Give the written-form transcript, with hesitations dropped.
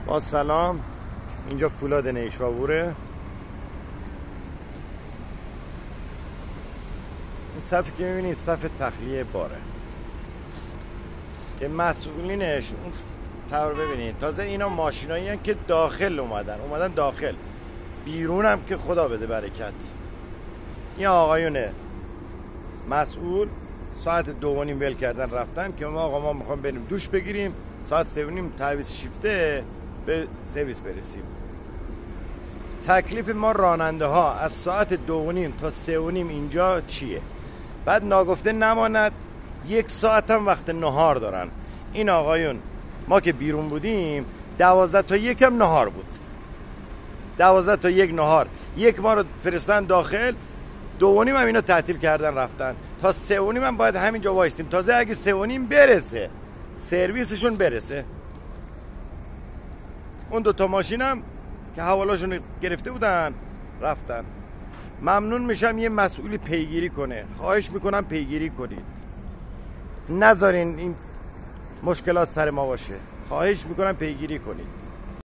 با سلام، اینجا فولاد نیشابوره. این صفی که میبینید صف تخلیه باره که مسئولینش اون طور ببینید. تازه اینا ماشینایی هستن که داخل اومدن داخل، بیرون هم که خدا بده برکت. این آقایون مسئول ساعت 2:30 ول کردن رفتن که ما میخوام بریم دوش بگیریم، ساعت 3:30 تعویض شیفته به سرویس برسیم. تکلیف ما راننده ها از ساعت 2:30 تا 3:30 اینجا چیه؟ بعد ناگفته نماند 1 ساعت هم وقت نهار دارن. این آقایون ما که بیرون بودیم 12 تا 1 هم نهار بود. 12 تا 1 نهار، 1 ما رو فرستن داخل، 2:30 هم اینا تعطیل کردن رفتن. تا 3:30 هم باید همینجا وایستیم. تازه اگه 3:30 برسه سرویسشون برسه. اون 2 ماشینم که حوالاشون گرفته بودن رفتن. ممنون میشم یه مسئولی پیگیری کنه. خواهش میکنم پیگیری کنید، نذارین این مشکلات سر ما باشه. خواهش میکنم پیگیری کنید.